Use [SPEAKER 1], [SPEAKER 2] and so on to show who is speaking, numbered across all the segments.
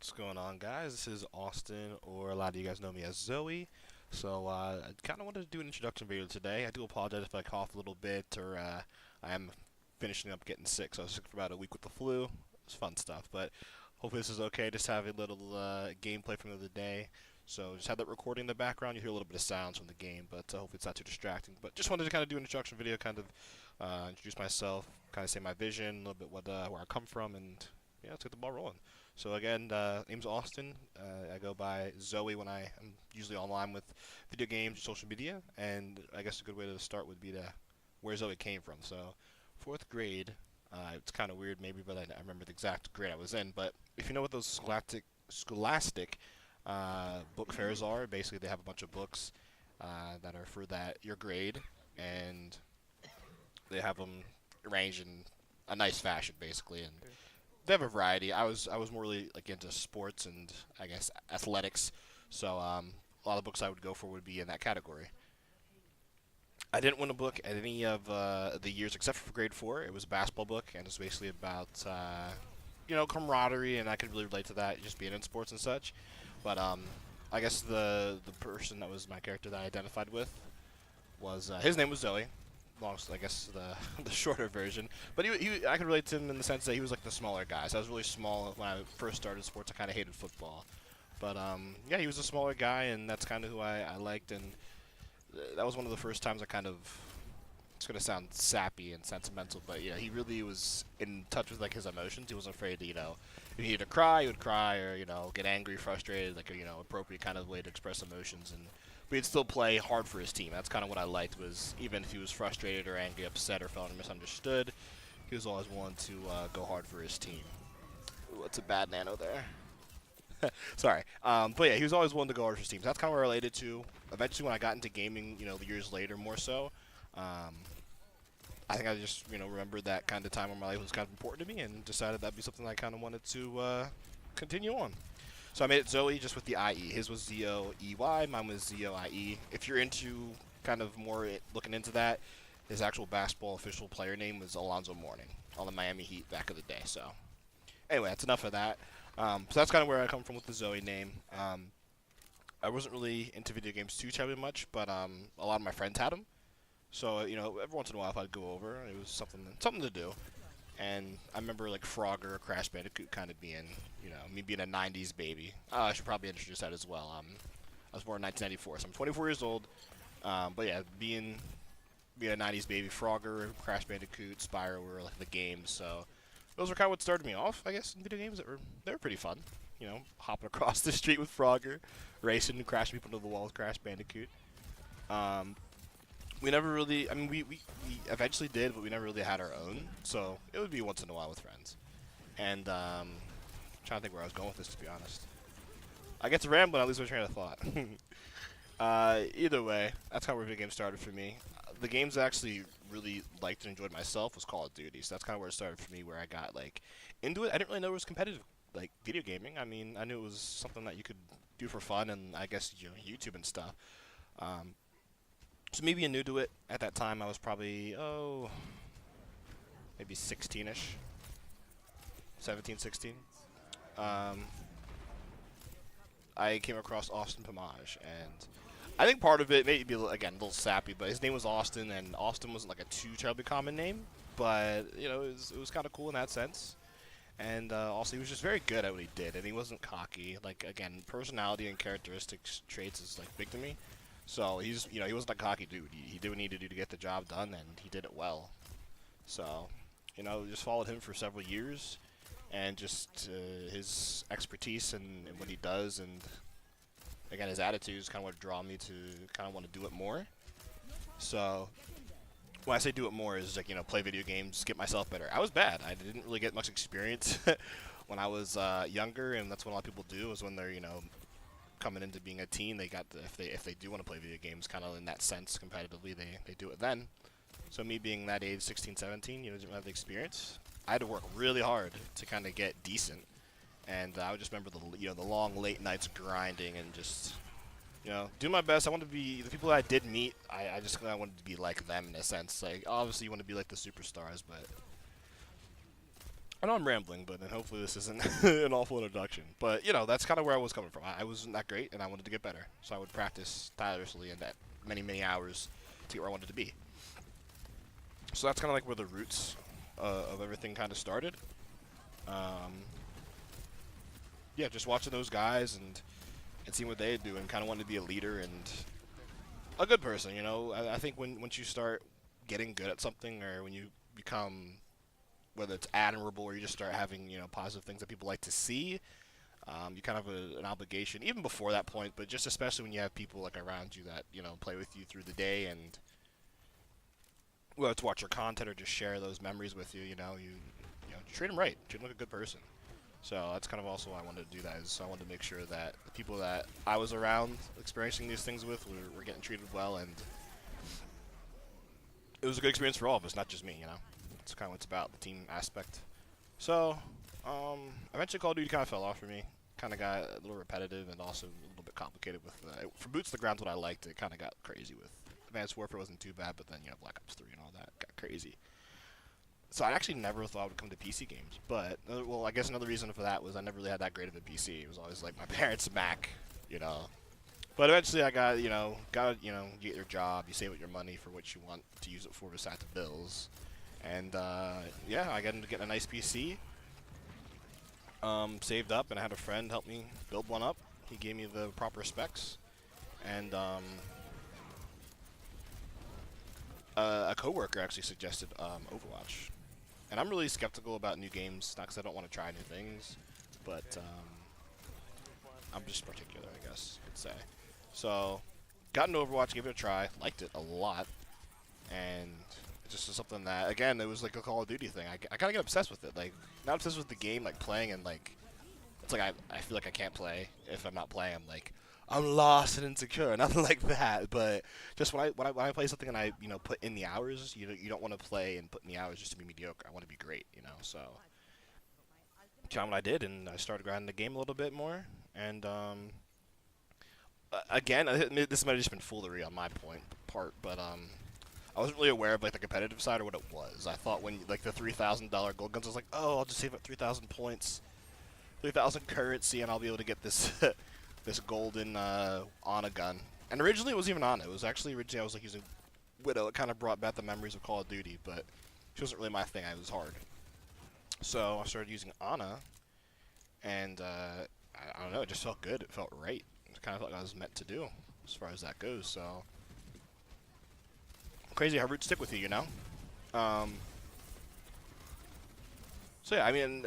[SPEAKER 1] What's going on, guys? This is Austin, or a lot of you guys know me as Zoe. I kind of wanted to do an introduction video today. I do apologize if I cough a little bit, or I am finishing up getting sick. So I was sick for about a week with the flu. It's fun stuff, but hopefully this is okay. Just have a little gameplay from the other day. So just have that recording in the background. You hear a little bit of sounds from the game, but hopefully it's not too distracting. But just wanted to kind of do an introduction video, kind of introduce myself, kind of say my vision, a little bit where I come from, and yeah, let's get the ball rolling. So again, name's Austin. I go by Zoe when I'm usually online with video games or social media. And I guess a good way to start would be to where Zoe came from. So fourth grade, it's kind of weird maybe, but I remember the exact grade I was in. But if you know what those scholastic book fairs are, basically they have a bunch of books that are for that your grade, and they have them arranged in a nice fashion, basically. And they have a variety. I was more really like into sports and I guess athletics, so a lot of books I would go for would be in that category. I didn't win a book at any of the years except for grade four. It was a basketball book, and it's basically about camaraderie, and I could really relate to that, just being in sports and such. But I guess the person that was my character that I identified with was his name was Zoe. Long, I guess the the shorter version. But I could relate to him in the sense that he was like the smaller guy. So I was really small when I first started sports. I kind of hated football, but yeah, he was a smaller guy, and that's kind of who I liked. And that was one of the first times I kind of. It's gonna sound sappy and sentimental, but yeah, he really was in touch with like his emotions. He wasn't afraid to, if he needed to cry, he would cry, or get angry, frustrated, like a appropriate kind of way to express emotions. And but he'd still play hard for his team. That's kind of what I liked. Was even if he was frustrated or angry, upset, or felt misunderstood, he was always willing to go hard for his team. Ooh, that's a bad nano there. Sorry. But yeah, he was always willing to go hard for his team. So that's kind of what I related to. Eventually, when I got into gaming, years later more so, um, I think I just, remembered that kind of time where my life was kind of important to me and decided that'd be something I kind of wanted to continue on. So I made it Zoe just with the IE. His was Zoey, mine was Zoie. If you're into kind of more looking into that, his actual basketball official player name was Alonzo Mourning on the Miami Heat back of the day. So anyway, that's enough of that. So that's kind of where I come from with the Zoe name. I wasn't really into video games too terribly much, but a lot of my friends had them. So every once in a while, if I'd go over, it was something to do. And I remember like Frogger, Crash Bandicoot kind of being, me being a '90s baby. I should probably introduce that as well. I was born in 1994, so I'm 24 years old. But yeah, being a '90s baby, Frogger, Crash Bandicoot, Spyro were like the games. So those were kind of what started me off, I guess, in video games. They were pretty fun. Hopping across the street with Frogger, racing and crashing people into the wall with Crash Bandicoot. Um, we never really, I mean, we eventually did, but we never really had our own. So it would be once in a while with friends. And trying to think where I was going with this, to be honest. I get to rambling, I lose my train of thought. Either way, that's how video games started for me. The games I actually really liked and enjoyed myself was Call of Duty. So that's kind of where it started for me, where I got like into it. I didn't really know it was competitive, like video gaming. I mean, I knew it was something that you could do for fun, and I guess YouTube and stuff. Um, so me being new to it at that time, I was probably maybe 16ish, 17, 16. Um, I came across Austin Pomage, and I think part of it may be again a little sappy, but his name was Austin, and Austin wasn't like a too terribly common name, but it was kind of cool in that sense. And also, he was just very good at what he did, and he wasn't cocky. Like again, personality and characteristics traits is like big to me. So he wasn't a cocky dude. He did what he needed to do to get the job done, and he did it well. So, just followed him for several years, and just his expertise and what he does, and again his attitude is kind of what draw me to kind of want to do it more. So when I say do it more is like play video games, get myself better. I was bad. I didn't really get much experience when I was younger, and that's what a lot of people do is when they're coming into being a teen. They got if they do want to play video games, kind of in that sense competitively, they do it then. So me being that age, 16, 17, didn't have the experience. I had to work really hard to kind of get decent, and I would just remember the long late nights grinding and just do my best. I wanted to be the people that I did meet. I just I wanted to be like them in a sense. Like obviously you want to be like the superstars, but I know I'm rambling, but then hopefully this isn't an awful introduction. But you know, that's kind of where I was coming from. I wasn't that great, and I wanted to get better, so I would practice tirelessly and that many hours to get where I wanted to be. So that's kind of like where the roots of everything kind of started. Um, yeah, just watching those guys and seeing what they do, and kind of wanted to be a leader and a good person. You know, I think once you start getting good at something, or when you become, whether it's admirable or you just start having, you know, positive things that people like to see, you kind of have an obligation even before that point, but just especially when you have people like around you that, you know, play with you through the day, and whether it's watch your content or just share those memories with you, you know, treat them right, treat them like a good person. So that's kind of also why I wanted to do that, is I wanted to make sure that the people that I was around experiencing these things with were getting treated well, and it was a good experience for all of us, not just me, you know. That's kind of what it's about, the team aspect. So, eventually Call of Duty kind of fell off for me. Kind of got a little repetitive and also a little bit complicated with, for boots to the ground's what I liked. It kind of got crazy with Advanced Warfare wasn't too bad, but then, you know, Black Ops 3 and all that got crazy. So I actually never thought I would come to PC games, but, well, I guess another reason for that was I never really had that great of a PC. It was always like my parents' Mac, you know. But eventually I got, you get your job, you save up your money for what you want to use it for besides the bills. And, yeah, I got into getting a nice PC, saved up, and I had a friend help me build one up. He gave me the proper specs, and, a coworker actually suggested, Overwatch. And I'm really skeptical about new games, not because I don't want to try new things, but, I'm just particular, I guess you could say. So, got into Overwatch, gave it a try, liked it a lot, and it just was something that, again, it was like a Call of Duty thing. I kind of get obsessed with it. Like, not obsessed with the game, like playing, and like, it's like I feel like I can't play if I'm not playing. I'm like, I'm lost and insecure, nothing like that. But just when I play something and I, you know, put in the hours, you don't want to play and put in the hours just to be mediocre. I want to be great, you know. So, kind of what I did, and I started grinding the game a little bit more, and again, this might have just been foolery on my part, but I wasn't really aware of like the competitive side or what it was. I thought when like the $3,000 gold guns, I was like, oh, I'll just save up 3,000 points, 3,000 currency, and I'll be able to get this this golden Ana gun. And originally it wasn't even Ana. It was actually originally I was like using Widow. It kind of brought back the memories of Call of Duty, but she wasn't really my thing. It was hard. So I started using Ana, and I don't know, it just felt good. It felt right. It kind of felt like I was meant to do as far as that goes. So crazy how roots stick with you, you know. Um, so yeah, I mean,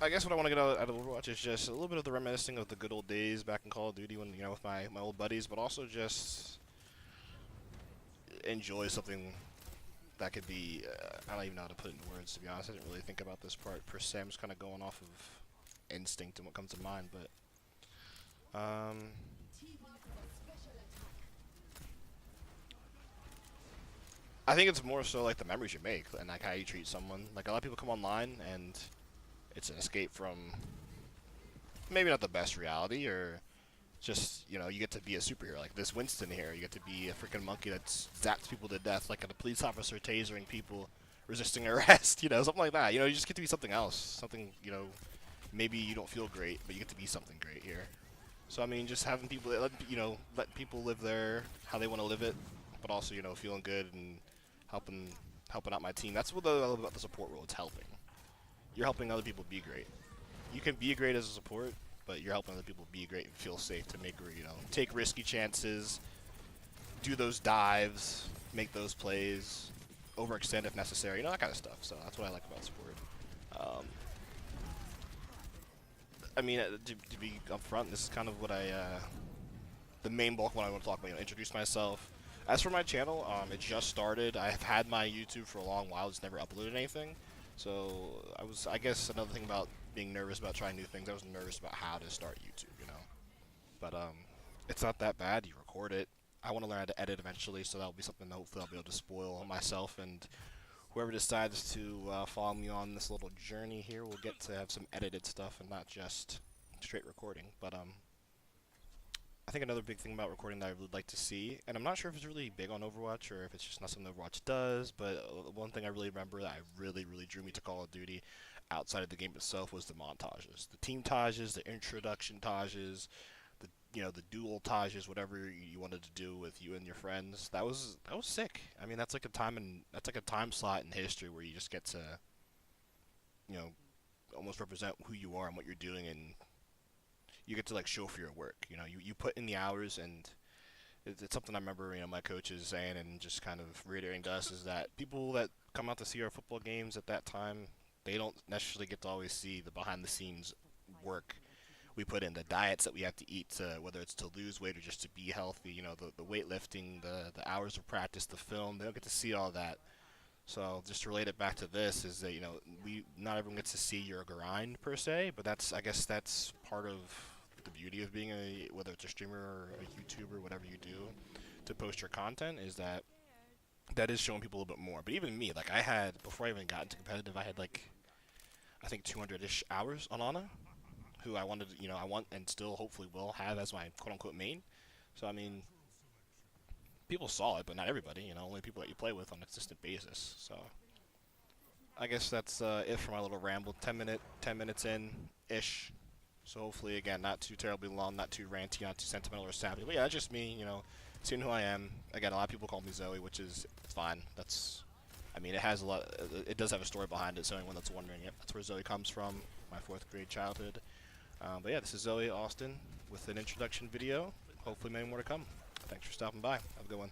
[SPEAKER 1] I guess what I want to get out of Overwatch is just a little bit of the reminiscing of the good old days back in Call of Duty when, you know, with my old buddies, but also just enjoy something that could be, I don't even know how to put it in words, to be honest. I didn't really think about this part per se. I'm just kind of going off of instinct and what comes to mind, but, I think it's more so like the memories you make and like how you treat someone. Like a lot of people come online and it's an escape from maybe not the best reality, or just, you know, you get to be a superhero. Like this Winston here, you get to be a freaking monkey that zaps people to death, like a police officer tasering people, resisting arrest, you know, something like that. You know, you just get to be something else. Something, you know, maybe you don't feel great, but you get to be something great here. So I mean, just having people, let people live their how they want to live it, but also, you know, feeling good and helping helping out my team. That's what I love about the support role. It's helping. You're helping other people be great. You can be great as a support, but you're helping other people be great and feel safe to make, you know, take risky chances, do those dives, make those plays, overextend if necessary, you know, that kind of stuff. So that's what I like about support. Um, I mean, to be upfront, this is kind of what the main bulk of what I want to talk about. You know, introduce myself. As for my channel, it just started. I've had my YouTube for a long while. It's never uploaded anything. So I guess another thing about being nervous about trying new things, I was nervous about how to start YouTube, you know. But it's not that bad. You record it. I want to learn how to edit eventually, so that'll be something that hopefully I'll be able to spoil myself, and whoever decides to follow me on this little journey here will get to have some edited stuff and not just straight recording. But I think another big thing about recording that I would like to see, and I'm not sure if it's really big on Overwatch or if it's just not something Overwatch does, but one thing I really remember that really drew me to Call of Duty outside of the game itself was the montages, the team tages, the introduction tages, the the dual tages, whatever you wanted to do with you and your friends. That was sick. I mean, that's like a time slot in history where you just get to you know almost represent who you are and what you're doing, and you get to like show for your work. You put in the hours, and it's something I remember my coaches saying, and just kind of reiterating to us, is that people that come out to see our football games at that time, they don't necessarily get to always see the behind the scenes work we put in, the diets that we have to eat, whether it's to lose weight or just to be healthy. The weightlifting, the hours of practice, the film. They don't get to see all that. So just to relate it back to this is that we not everyone gets to see your grind per se, but I guess that's part of the beauty of being whether it's a streamer or a YouTuber, whatever you do to post your content, is that is showing people a little bit more. But even me, like I had before I even got into competitive, I had like I think 200-ish hours on Ana, who I wanted, I want and still hopefully will have as my quote unquote main. So I mean, people saw it, but not everybody. Only people that you play with on a consistent basis. So I guess that's it for my little ramble. 10 minutes in ish. So hopefully, again, not too terribly long, not too ranty, not too sentimental or sappy. But yeah, that's just me. Seeing who I am. Again, a lot of people call me Zoe, which is fine. I mean, it has a lot. It does have a story behind it. So anyone that's wondering, yep, that's where Zoe comes from. My 4th grade childhood. But yeah, this is Zoe Austin with an introduction video. Hopefully, many more to come. Thanks for stopping by. Have a good one.